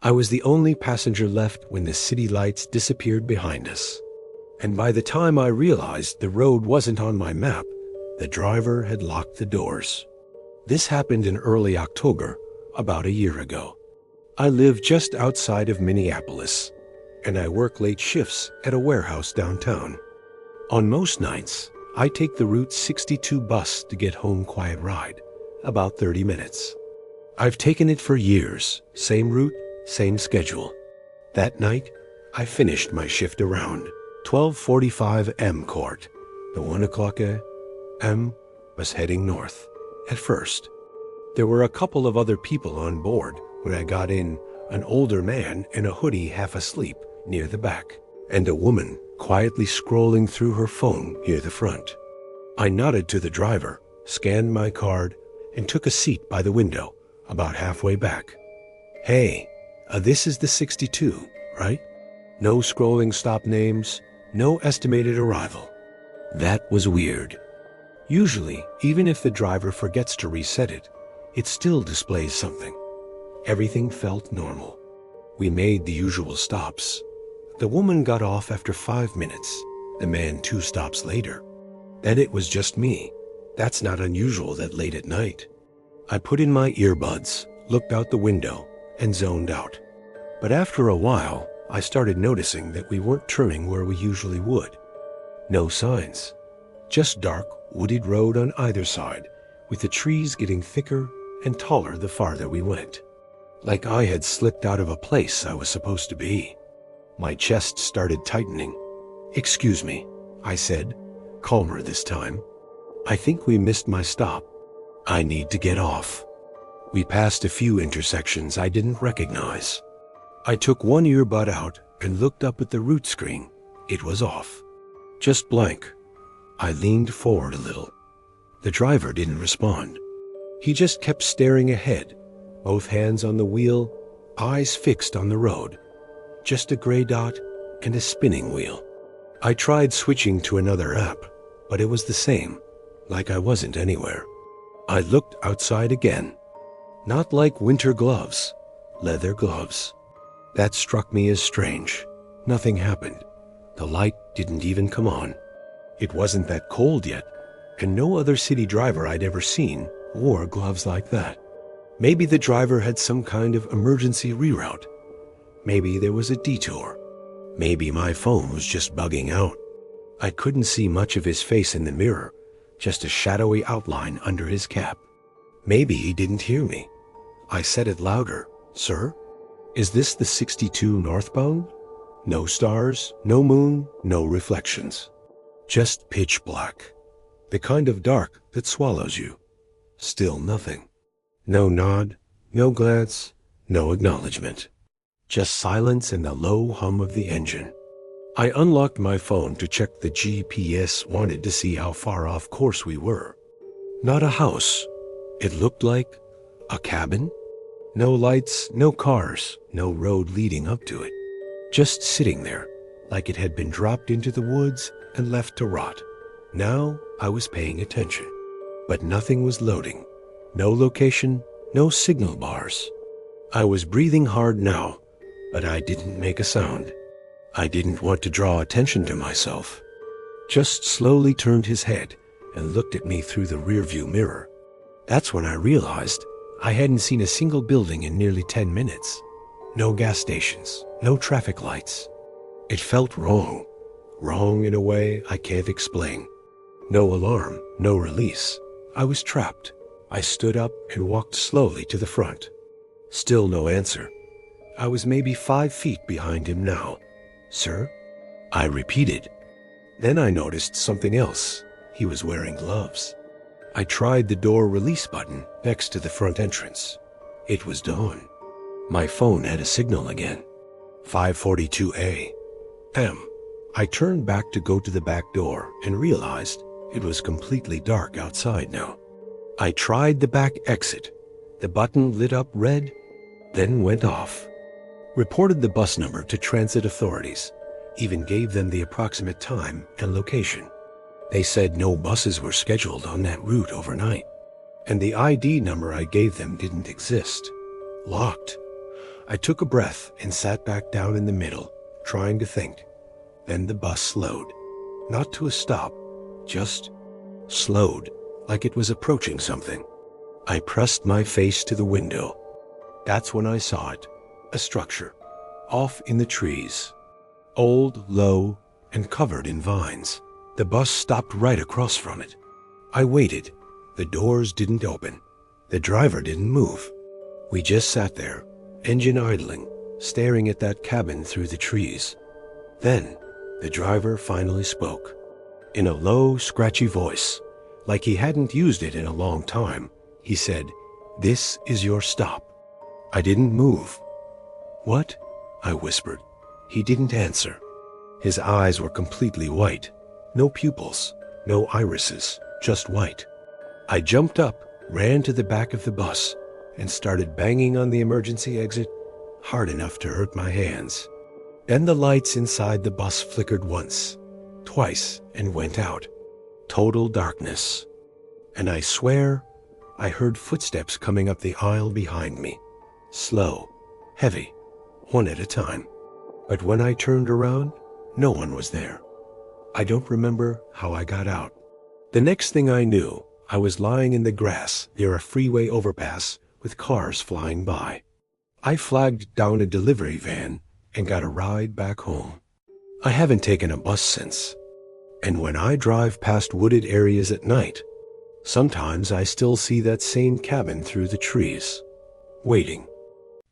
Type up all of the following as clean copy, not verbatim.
I was the only passenger left when the city lights disappeared behind us. And by the time I realized the road wasn't on my map, the driver had locked the doors. This happened in early October, about a year ago. I live just outside of Minneapolis, and I work late shifts at a warehouse downtown. On most nights, I take the Route 62 bus to get home quiet ride, about 30 minutes. I've taken it for years, same route, same schedule. That night, I finished my shift around 12:45 M court. The 1 o'clock M was heading north. At first, there were a couple of other people on board when I got in, an older man in a hoodie half asleep near the back, and a woman quietly scrolling through her phone near the front. I nodded to the driver, scanned my card, and took a seat by the window, about halfway back. Hey, this is the 62, right? No scrolling stop names, no estimated arrival. That was weird. Usually, even if the driver forgets to reset it, it still displays something. Everything felt normal. We made the usual stops. The woman got off after 5 minutes, the man 2 stops later. Then it was just me. That's not unusual that late at night. I put in my earbuds, looked out the window, and zoned out. But after a while, I started noticing that we weren't turning where we usually would. No signs. Just dark, wooded road on either side, with the trees getting thicker and taller the farther we went. Like I had slipped out of a place I was supposed to be. My chest started tightening. "Excuse me," I said, calmer this time. "I think we missed my stop. I need to get off." We passed a few intersections I didn't recognize. I took one earbud out and looked up at the route screen. It was off. Just blank. I leaned forward a little. The driver didn't respond. He just kept staring ahead, both hands on the wheel, eyes fixed on the road. Just a gray dot and a spinning wheel. I tried switching to another app, but it was the same, like I wasn't anywhere. I looked outside again. Not like winter gloves, leather gloves. That struck me as strange. Nothing happened. The light didn't even come on. It wasn't that cold yet, and no other city driver I'd ever seen wore gloves like that. Maybe the driver had some kind of emergency reroute. Maybe there was a detour. Maybe my phone was just bugging out. I couldn't see much of his face in the mirror, just a shadowy outline under his cap. Maybe he didn't hear me. I said it louder. "Sir, is this the 62 northbound?" No stars, no moon, no reflections. Just pitch black. The kind of dark that swallows you. Still nothing. No nod, no glance, no acknowledgement. Just silence and the low hum of the engine. I unlocked my phone to check the GPS, wanted to see how far off course we were. Not a house. It looked like a cabin. No lights, no cars, no road leading up to it. Just sitting there, like it had been dropped into the woods and left to rot. Now I was paying attention. But nothing was loading. No location, no signal bars. I was breathing hard now, but I didn't make a sound. I didn't want to draw attention to myself. Just slowly turned his head and looked at me through the rearview mirror. That's when I realized I hadn't seen a single building in nearly 10 minutes. No gas stations, no traffic lights. It felt wrong. Wrong in a way I can't explain. No alarm, no release. I was trapped. I stood up and walked slowly to the front. Still no answer. I was maybe 5 feet behind him now. "Sir?" I repeated. Then I noticed something else. He was wearing gloves. I tried the door release button next to the front entrance. It was dawn. My phone had a signal again. 5:42 a.m. I turned back to go to the back door and realized it was completely dark outside now. I tried the back exit. The button lit up red, then went off. Reported the bus number to transit authorities, even gave them the approximate time and location. They said no buses were scheduled on that route overnight, and the ID number I gave them didn't exist. Locked. I took a breath and sat back down in the middle, trying to think. Then the bus slowed. Not to a stop, just slowed, like it was approaching something. I pressed my face to the window. That's when I saw it, a structure, off in the trees. Old, low, and covered in vines. The bus stopped right across from it. I waited. The doors didn't open. The driver didn't move. We just sat there, engine idling, staring at that cabin through the trees. Then, the driver finally spoke. In a low, scratchy voice, like he hadn't used it in a long time, he said, "This is your stop." I didn't move. "What?" I whispered. He didn't answer. His eyes were completely white. No pupils, no irises, just white. I jumped up, ran to the back of the bus, and started banging on the emergency exit hard enough to hurt my hands. Then the lights inside the bus flickered once, twice, and went out. Total darkness. And I swear I heard footsteps coming up the aisle behind me. Slow, heavy, one at a time. But when I turned around, no one was there. I don't remember how I got out. The next thing I knew, I was lying in the grass near a freeway overpass with cars flying by. I flagged down a delivery van and got a ride back home. I haven't taken a bus since. And when I drive past wooded areas at night, sometimes I still see that same cabin through the trees, waiting.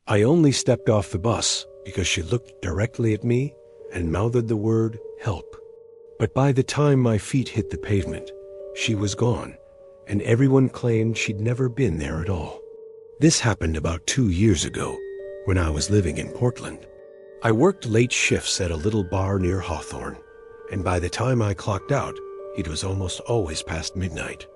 I only stepped off the bus because she looked directly at me and mouthed the word "help." But by the time my feet hit the pavement, she was gone, and everyone claimed she'd never been there at all. This happened about 2 years ago, when I was living in Portland. I worked late shifts at a little bar near Hawthorne, and by the time I clocked out, it was almost always past midnight.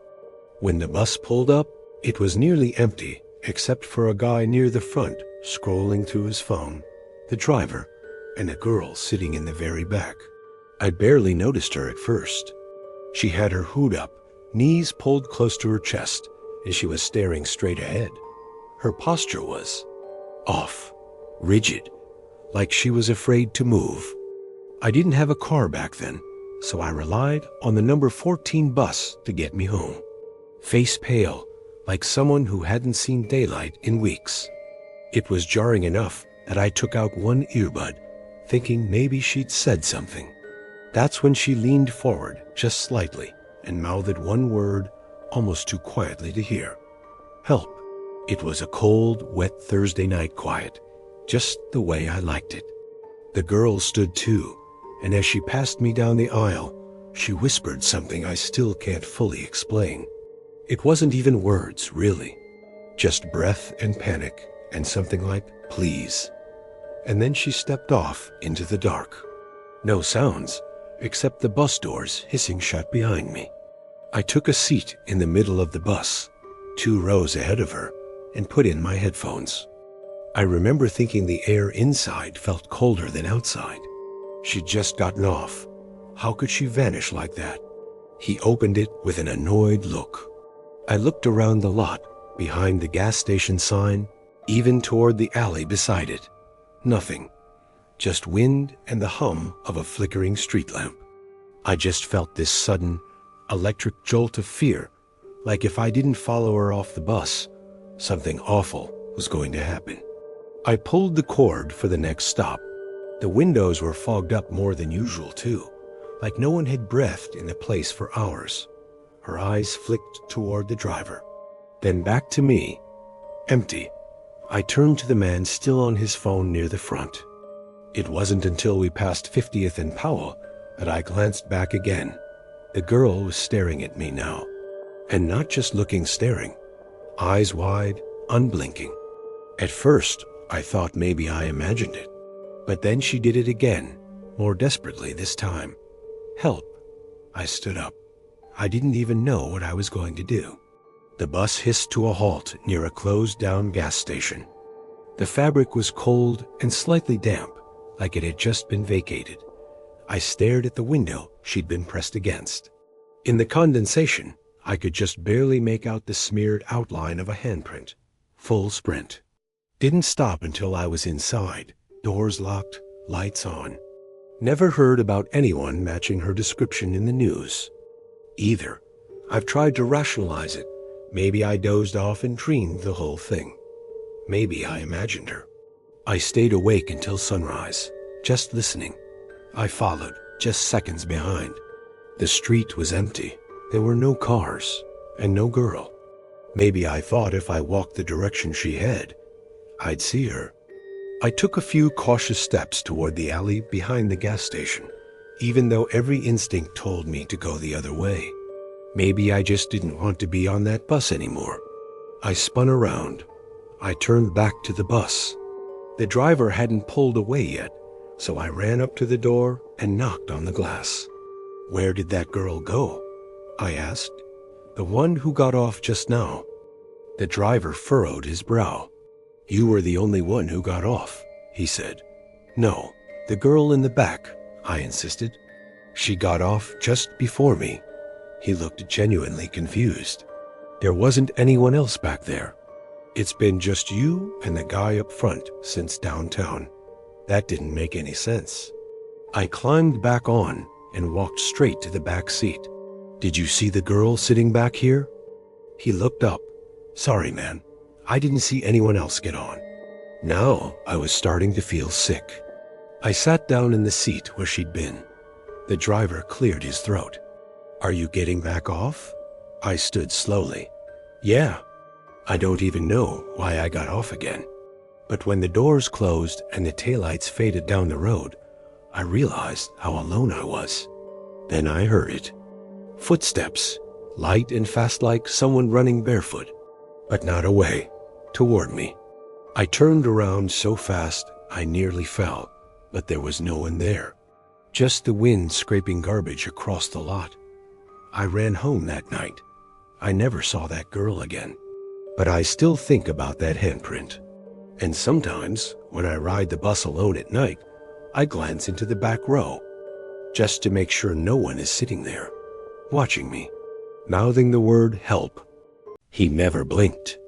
When the bus pulled up, it was nearly empty, except for a guy near the front scrolling through his phone, the driver, and a girl sitting in the very back. I'd barely noticed her at first. She had her hood up, knees pulled close to her chest, and she was staring straight ahead. Her posture was off, rigid, like she was afraid to move. I didn't have a car back then, so I relied on the number 14 bus to get me home. Face pale, like someone who hadn't seen daylight in weeks. It was jarring enough that I took out one earbud, thinking maybe she'd said something. That's when she leaned forward just slightly and mouthed one word almost too quietly to hear. "Help." It was a cold, wet Thursday night quiet, just the way I liked it. The girl stood too, and as she passed me down the aisle, she whispered something I still can't fully explain. It wasn't even words, really. Just breath and panic and something like, "Please." And then she stepped off into the dark. No sounds, except the bus doors hissing shut behind me. I took a seat in the middle of the bus, 2 rows ahead of her, and put in my headphones. I remember thinking the air inside felt colder than outside. She'd just gotten off. How could she vanish like that? He opened it with an annoyed look. I looked around the lot, behind the gas station sign, even toward the alley beside it. Nothing. Just wind and the hum of a flickering street lamp. I just felt this sudden, electric jolt of fear, like if I didn't follow her off the bus, something awful was going to happen. I pulled the cord for the next stop. The windows were fogged up more than usual, too, like no one had breathed in the place for hours. Her eyes flicked toward the driver, then back to me. Empty. I turned to the man still on his phone near the front. It wasn't until we passed 50th and Powell that I glanced back again. The girl was staring at me now. And not just looking staring. Eyes wide, unblinking. At first, I thought maybe I imagined it. But then she did it again, more desperately this time. "Help." I stood up. I didn't even know what I was going to do. The bus hissed to a halt near a closed-down gas station. The fabric was cold and slightly damp, like it had just been vacated. I stared at the window she'd been pressed against. In the condensation, I could just barely make out the smeared outline of a handprint. Full sprint. Didn't stop until I was inside, doors locked, lights on. Never heard about anyone matching her description in the news. Either. I've tried to rationalize it. Maybe I dozed off and dreamed the whole thing. Maybe I imagined her. I stayed awake until sunrise, just listening. I followed, just seconds behind. The street was empty. There were no cars, and no girl. Maybe I thought if I walked the direction she had, I'd see her. I took a few cautious steps toward the alley behind the gas station, even though every instinct told me to go the other way. Maybe I just didn't want to be on that bus anymore. I spun around. I turned back to the bus. The driver hadn't pulled away yet, so I ran up to the door and knocked on the glass. "Where did that girl go?" I asked. "The one who got off just now." The driver furrowed his brow. "You were the only one who got off," he said. "No, the girl in the back," I insisted. "She got off just before me." He looked genuinely confused. "There wasn't anyone else back there. It's been just you and the guy up front since downtown." That didn't make any sense. I climbed back on and walked straight to the back seat. "Did you see the girl sitting back here?" He looked up. "Sorry, man. I didn't see anyone else get on." Now I was starting to feel sick. I sat down in the seat where she'd been. The driver cleared his throat. "Are you getting back off?" I stood slowly. "Yeah." I don't even know why I got off again. But when the doors closed and the taillights faded down the road, I realized how alone I was. Then I heard it. Footsteps, light and fast like someone running barefoot, but not away, toward me. I turned around so fast I nearly fell, but there was no one there. Just the wind scraping garbage across the lot. I ran home that night. I never saw that girl again. But I still think about that handprint. And sometimes, when I ride the bus alone at night, I glance into the back row, just to make sure no one is sitting there, watching me, mouthing the word help. He never blinked.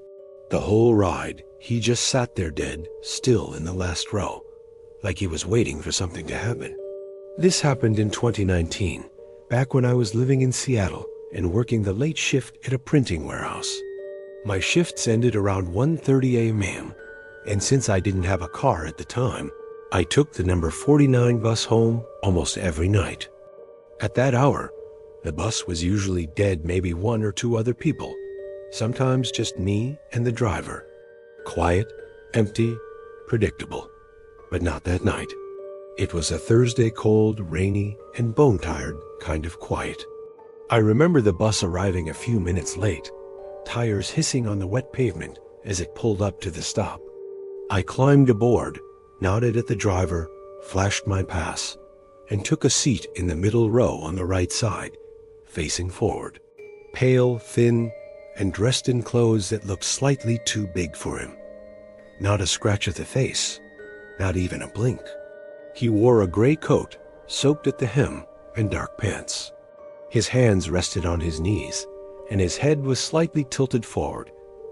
The whole ride, he just sat there dead, still in the last row, like he was waiting for something to happen. This happened in 2019, back when I was living in Seattle and working the late shift at a printing warehouse. My shifts ended around 1:30 a.m., and since I didn't have a car at the time, I took the number 49 bus home almost every night. At that hour, the bus was usually dead, maybe one or two other people, sometimes just me and the driver. Quiet, empty, predictable. But not that night. It was a Thursday, cold, rainy, and bone-tired kind of quiet. I remember the bus arriving a few minutes late, tires hissing on the wet pavement as it pulled up to the stop. I climbed aboard, nodded at the driver, flashed my pass, and took a seat in the middle row on the right side, facing forward. Pale, thin, and dressed in clothes that looked slightly too big for him. Not a scratch of the face, not even a blink. He wore a gray coat, soaked at the hem, and dark pants. His hands rested on his knees, and his head was slightly tilted forward,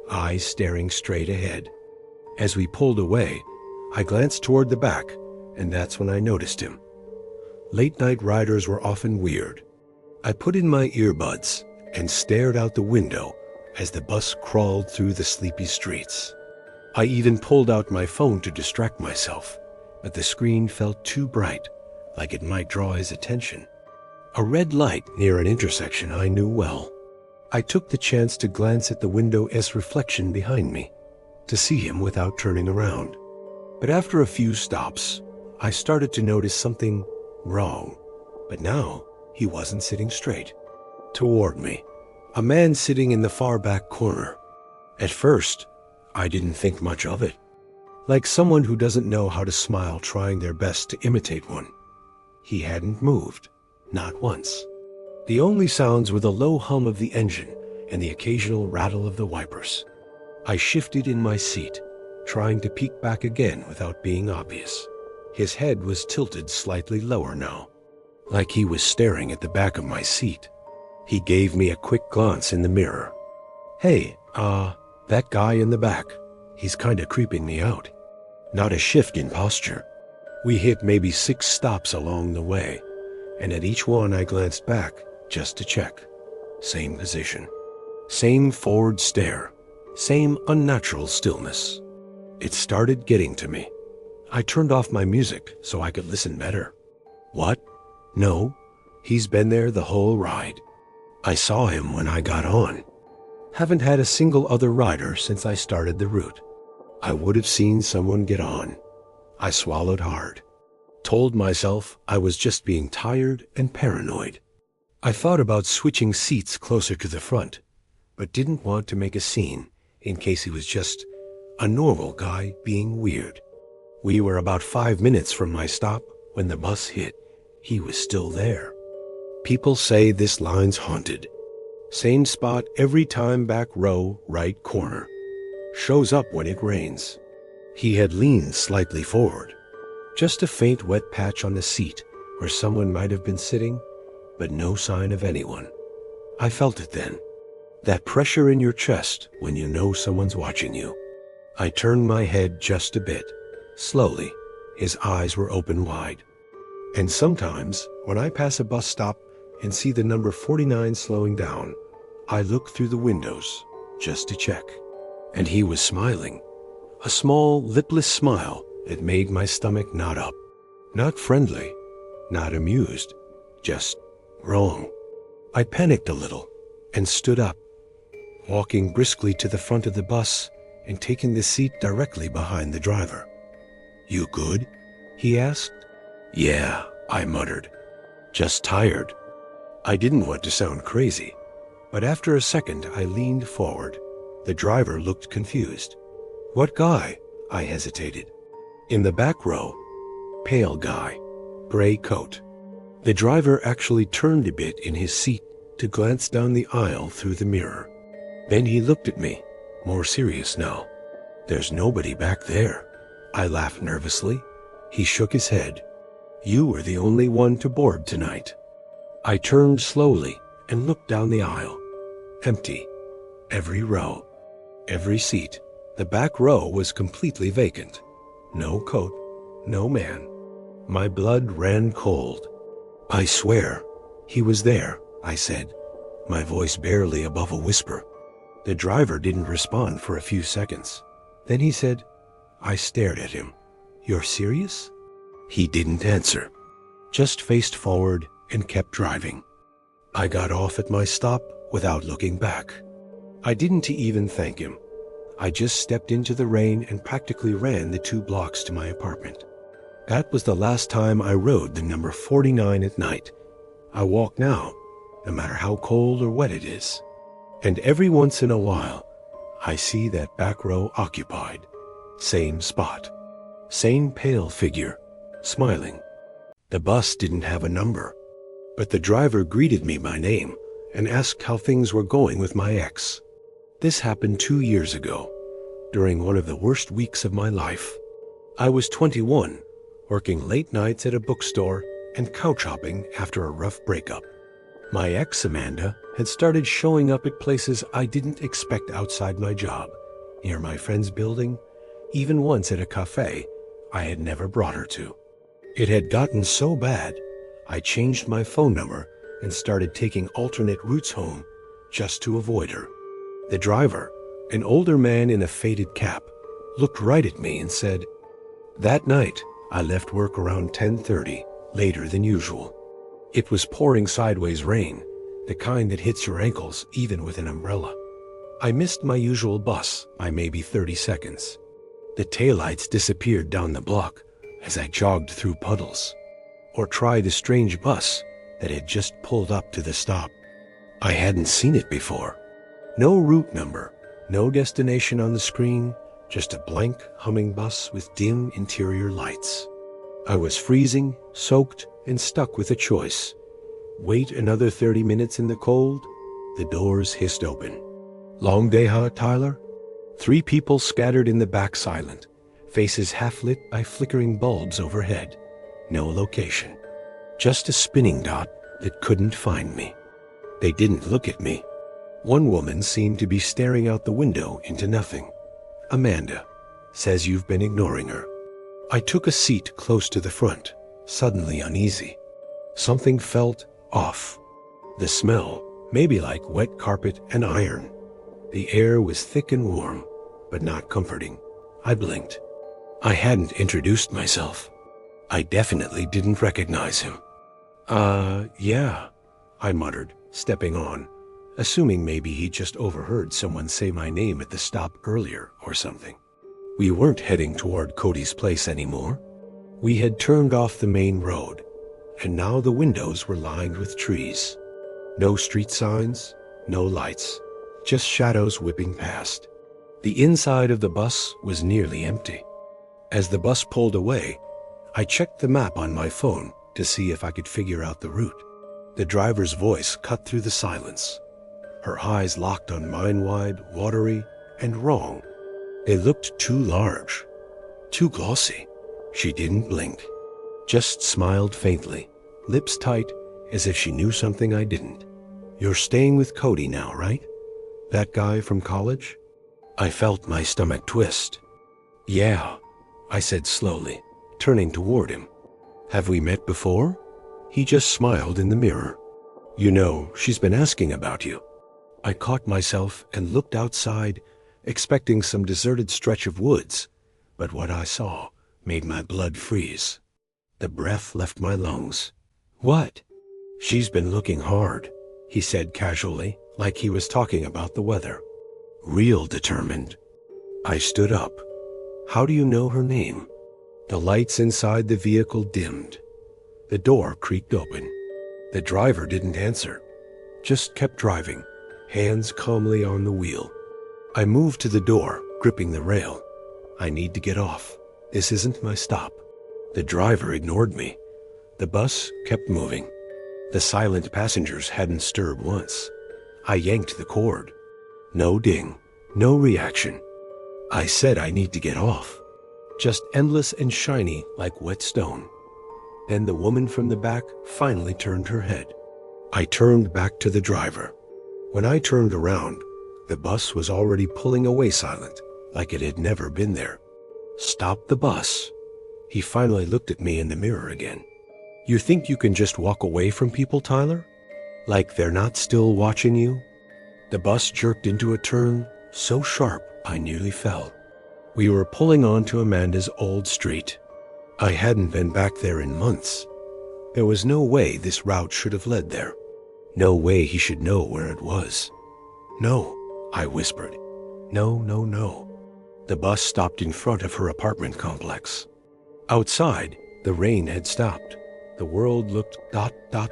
eyes staring straight ahead. As we pulled away, I glanced toward the back, and that's when I noticed him. Late-night riders were often weird. I put in my earbuds and stared out the window as the bus crawled through the sleepy streets. I even pulled out my phone to distract myself, but the screen felt too bright, like it might draw his attention. A red light near an intersection I knew well. I took the chance to glance at the window's reflection behind me, to see him without turning around. But after a few stops, I started to notice something wrong. But now, he wasn't sitting straight. Toward me, a man sitting in the far back corner. At first, I didn't think much of it. Like someone who doesn't know how to smile trying their best to imitate one. He hadn't moved, not once. The only sounds were the low hum of the engine and the occasional rattle of the wipers. I shifted in my seat, trying to peek back again without being obvious. His head was tilted slightly lower now, like he was staring at the back of my seat. He gave me a quick glance in the mirror. "Hey, that guy in the back," He's kinda creeping me out. Not a shift in posture. We hit maybe 6 stops along the way, and at each one I glanced back just to check. Same position. Same forward stare. Same unnatural stillness. It started getting to me. I turned off my music so I could listen better. What? No, he's been there the whole ride. I saw him when I got on. Haven't had a single other rider since I started the route. I would have seen someone get on. I swallowed hard. Told myself I was just being tired and paranoid. I thought about switching seats closer to the front, but didn't want to make a scene in case he was just a normal guy being weird. We were about 5 minutes from my stop when the bus hit. He was still there. People say this line's haunted. Same spot every time, back row, right corner. Shows up when it rains. He had leaned slightly forward. Just a faint wet patch on the seat where someone might have been sitting, but no sign of anyone. I felt it then. That pressure in your chest when you know someone's watching you. I turned my head just a bit. Slowly, his eyes were open wide. And sometimes, when I pass a bus stop and see the number 49 slowing down, I look through the windows just to check. And he was smiling. A small, lipless smile that made my stomach knot up. Not friendly, not amused, just wrong. I panicked a little and stood up, walking briskly to the front of the bus and taking the seat directly behind the driver. "You good?" he asked. "Yeah," I muttered. "Just tired." I didn't want to sound crazy, but after a second I leaned forward. The driver looked confused. "What guy?" I hesitated. "In the back row. Pale guy. Gray coat." The driver actually turned a bit in his seat to glance down the aisle through the mirror. Then he looked at me, more serious now. "There's nobody back there." I laughed nervously. He shook his head. "You were the only one to board tonight." I turned slowly and looked down the aisle. Empty. Every row. Every seat. The back row was completely vacant. No coat. No man. My blood ran cold. "I swear, he was there," I said, my voice barely above a whisper. The driver didn't respond for a few seconds. Then he said, I stared at him. "You're serious?" He didn't answer, just faced forward and kept driving. I got off at my stop without looking back. I didn't even thank him. I just stepped into the rain and practically ran the 2 blocks to my apartment. That was the last time I rode the number 49 at night. I walk now, no matter how cold or wet it is. And every once in a while, I see that back row occupied. Same spot. Same pale figure, smiling. The bus didn't have a number, but the driver greeted me by name and asked how things were going with my ex. This happened 2 years ago, during one of the worst weeks of my life. I was 21, working late nights at a bookstore and couch hopping after a rough breakup. My ex, Amanda, had started showing up at places I didn't expect outside my job, near my friend's building, even once at a cafe I had never brought her to. It had gotten so bad, I changed my phone number and started taking alternate routes home just to avoid her. The driver, an older man in a faded cap, looked right at me and said, That night, I left work around 10:30, later than usual. It was pouring sideways rain, the kind that hits your ankles even with an umbrella. I missed my usual bus by maybe 30 seconds. The taillights disappeared down the block as I jogged through puddles, or tried a strange bus that had just pulled up to the stop. I hadn't seen it before. No route number, no destination on the screen, just a blank, humming bus with dim interior lights. I was freezing, soaked, and stuck with a choice. Wait another 30 minutes in the cold? The doors hissed open. Long day, huh, Tyler? 3 people scattered in the back, silent, faces half lit by flickering bulbs overhead. No location. Just a spinning dot that couldn't find me. They didn't look at me. One woman seemed to be staring out the window into nothing. Amanda. Says you've been ignoring her. I took a seat close to the front, suddenly uneasy. Something felt off. The smell, maybe like wet carpet and iron. The air was thick and warm, but not comforting. I blinked. I hadn't introduced myself. I definitely didn't recognize him. Yeah, I muttered, stepping on, assuming maybe he just overheard someone say my name at the stop earlier or something. We weren't heading toward Cody's place anymore. We had turned off the main road, and now the windows were lined with trees. No street signs, no lights, just shadows whipping past. The inside of the bus was nearly empty. As the bus pulled away, I checked the map on my phone to see if I could figure out the route. The driver's voice cut through the silence. Her eyes locked on mine, wide, watery, and wrong. They looked too large, too glossy. She didn't blink, just smiled faintly, lips tight, as if she knew something I didn't. You're staying with Cody now, right? That guy from college? I felt my stomach twist. Yeah, I said slowly, turning toward him. Have we met before? He just smiled in the mirror. You know, she's been asking about you. I caught myself and looked outside, expecting some deserted stretch of woods, but what I saw made my blood freeze. The breath left my lungs. What? She's been looking hard, he said casually, like he was talking about the weather. Real determined. I stood up. How do you know her name? The lights inside the vehicle dimmed. The door creaked open. The driver didn't answer, just kept driving, hands calmly on the wheel. I moved to the door, gripping the rail. I need to get off. This isn't my stop. The driver ignored me. The bus kept moving. The silent passengers hadn't stirred once. I yanked the cord. No ding, no reaction. I said I need to get off. Just endless and shiny like wet stone. Then the woman from the back finally turned her head. I turned back to the driver. When I turned around, the bus was already pulling away silent, like it had never been there. Stop the bus. He finally looked at me in the mirror again. You think you can just walk away from people, Tyler? Like they're not still watching you? The bus jerked into a turn so sharp I nearly fell. We were pulling onto Amanda's old street. I hadn't been back there in months. There was no way this route should have led there. No way he should know where it was. No, I whispered. No, no, no. The bus stopped in front of her apartment complex. Outside, the rain had stopped. The world looked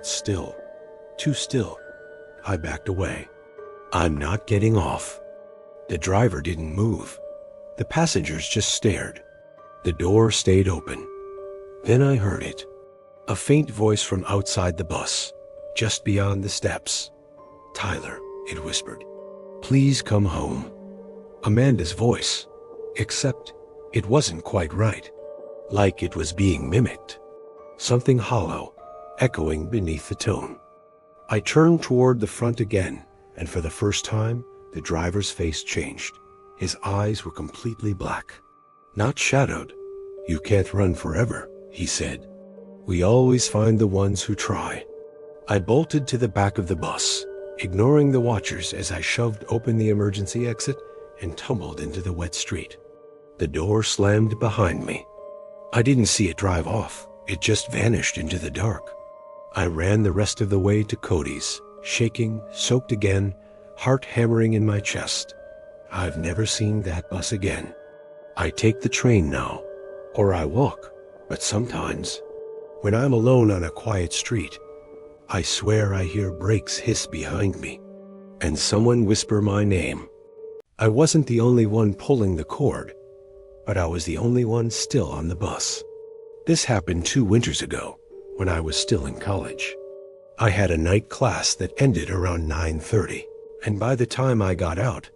still. Too still. I backed away. I'm not getting off. The driver didn't move. The passengers just stared. The door stayed open. Then I heard it. A faint voice from outside the bus, just beyond the steps. Tyler, it whispered. Please come home. Amanda's voice, except it wasn't quite right. Like it was being mimicked. Something hollow, echoing beneath the tone. I turned toward the front again, and for the first time, the driver's face changed. His eyes were completely black. Not shadowed. You can't run forever, he said. We always find the ones who try. I bolted to the back of the bus, ignoring the watchers as I shoved open the emergency exit and tumbled into the wet street. The door slammed behind me. I didn't see it drive off. It just vanished into the dark. I ran the rest of the way to Cody's, shaking, soaked again, heart hammering in my chest. I've never seen that bus again. I take the train now, or I walk, but sometimes, when I'm alone on a quiet street, I swear I hear brakes hiss behind me, and someone whisper my name. I wasn't the only one pulling the cord, but I was the only one still on the bus. This happened 2 winters ago, when I was still in college. I had a night class that ended around 9:30, and by the time I got out,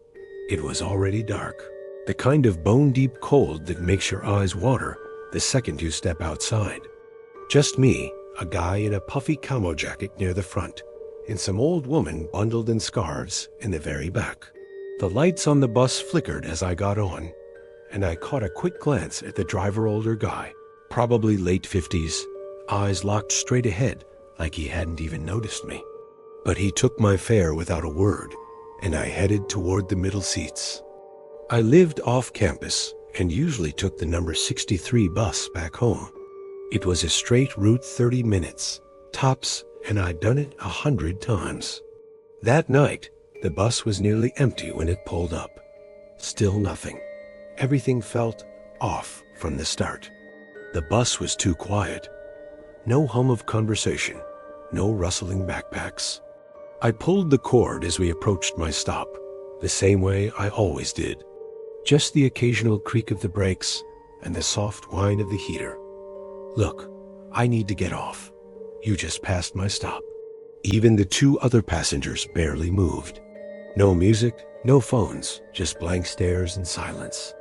it was already dark. The kind of bone-deep cold that makes your eyes water the second you step outside. Just me, a guy in a puffy camo jacket near the front, and some old woman bundled in scarves in the very back. The lights on the bus flickered as I got on, and I caught a quick glance at the driver, older guy, probably late 50s, eyes locked straight ahead like he hadn't even noticed me. But he took my fare without a word, and I headed toward the middle seats. I lived off campus and usually took the number 63 bus back home. It was a straight route, 30 minutes, tops, and I'd done it 100 times. That night, the bus was nearly empty when it pulled up. Still nothing. Everything felt off from the start. The bus was too quiet. No hum of conversation, no rustling backpacks. I pulled the cord as we approached my stop, the same way I always did. Just the occasional creak of the brakes and the soft whine of the heater. Look, I need to get off. You just passed my stop. Even the two other passengers barely moved. No music, no phones, just blank stares and silence.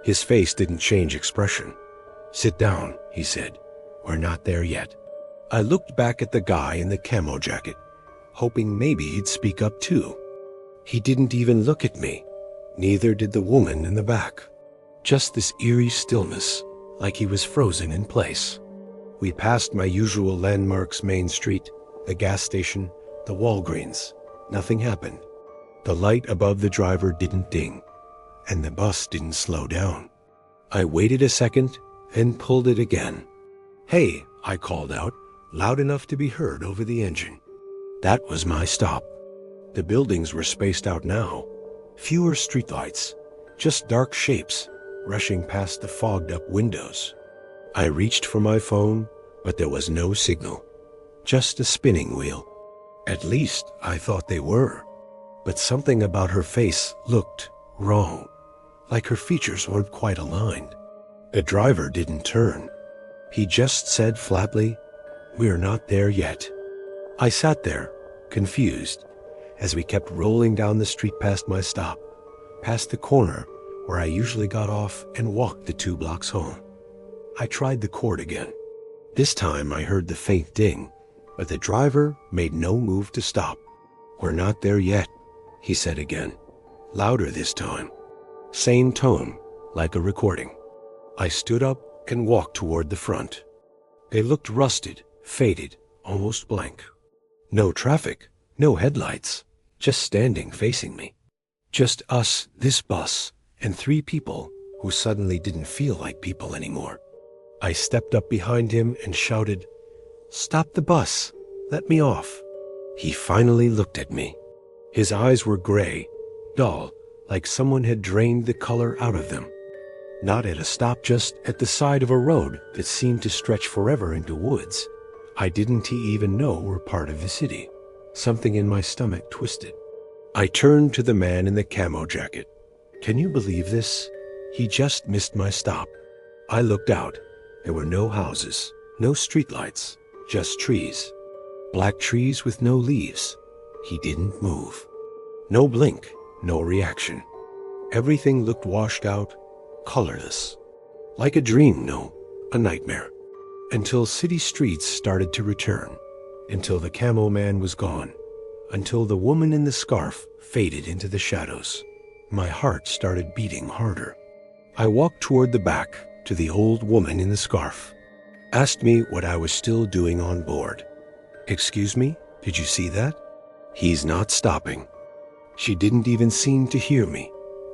His face didn't change expression. Sit down, he said. We're not there yet. I looked back at the guy in the camo jacket, hoping maybe he'd speak up too. He didn't even look at me. Neither did the woman in the back. Just this eerie stillness, like he was frozen in place. We passed my usual landmarks: Main Street, the gas station, the Walgreens. Nothing happened. The light above the driver didn't ding, and the bus didn't slow down. I waited a second and pulled it again. Hey, I called out, loud enough to be heard over the engine. That was my stop. The buildings were spaced out now. Fewer streetlights, just dark shapes rushing past the fogged-up windows. I reached for my phone, but there was no signal. Just a spinning wheel. At least I thought they were. But something about her face looked wrong, like her features weren't quite aligned. The driver didn't turn. He just said flatly, "We're not there yet." I sat there, confused, as we kept rolling down the street past my stop, past the corner where I usually got off and walked the 2 blocks home. I tried the cord again. This time I heard the faint ding, but the driver made no move to stop. "We're not there yet," he said again, louder this time. Same tone, like a recording. I stood up and walked toward the front. They looked rusted, faded, almost blank. No traffic, no headlights, just standing facing me. Just us, this bus, and 3 people who suddenly didn't feel like people anymore. I stepped up behind him and shouted, "Stop the bus! Let me off!" He finally looked at me. His eyes were gray, dull, like someone had drained the color out of them. Not at a stop, just at the side of a road that seemed to stretch forever into woods I didn't even know were part of the city. Something in my stomach twisted. I turned to the man in the camo jacket. "Can you believe this? He just missed my stop." I looked out. There were no houses, no streetlights, just trees. Black trees with no leaves. He didn't move. No blink, no reaction. Everything looked washed out, colorless. Like a dream, no, a nightmare. Until city streets started to return. Until the camo man was gone. Until the woman in the scarf faded into the shadows. My heart started beating harder. I walked toward the back, to the old woman in the scarf. Asked me what I was still doing on board. "Excuse me, did you see that? He's not stopping." She didn't even seem to hear me.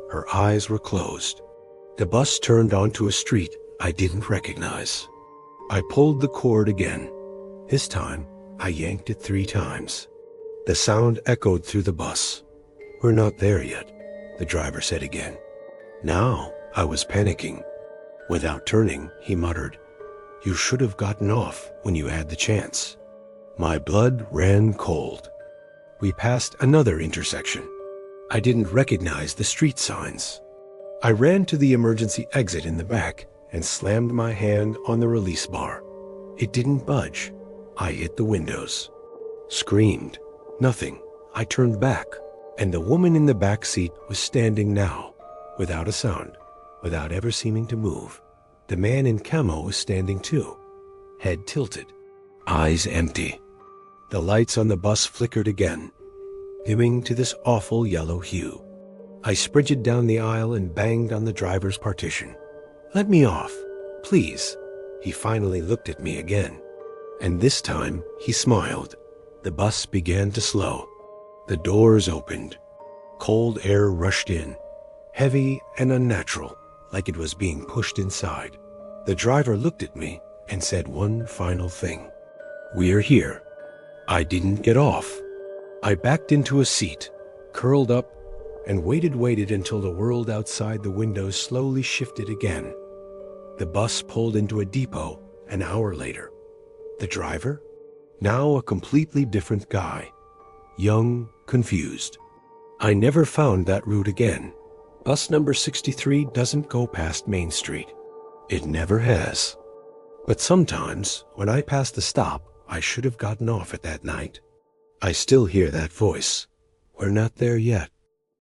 Her eyes were closed. The bus turned onto a street I didn't recognize. I pulled the cord again. This time, I yanked it 3 times. The sound echoed through the bus. "We're not there yet," the driver said again. Now I was panicking. Without turning, he muttered, "You should have gotten off when you had the chance." My blood ran cold. We passed another intersection. I didn't recognize the street signs. I ran to the emergency exit in the back and slammed my hand on the release bar. It didn't budge. I hit the windows. Screamed. Nothing. I turned back, and the woman in the back seat was standing now, without a sound, without ever seeming to move. The man in camo was standing too, head tilted, eyes empty. The lights on the bus flickered again, dimming to this awful yellow hue. I sprinted down the aisle and banged on the driver's partition. "Let me off, please." He finally looked at me again, and this time he smiled. The bus began to slow. The doors opened. Cold air rushed in, heavy and unnatural, like it was being pushed inside. The driver looked at me and said one final thing. "We're here." I didn't get off. I backed into a seat, curled up, and waited until the world outside the window slowly shifted again. The bus pulled into a depot an hour later. The driver? Now a completely different guy. Young, confused. I never found that route again. Bus number 63 doesn't go past Main Street. It never has. But sometimes, when I pass the stop I should have gotten off at that night, I still hear that voice. "We're not there yet."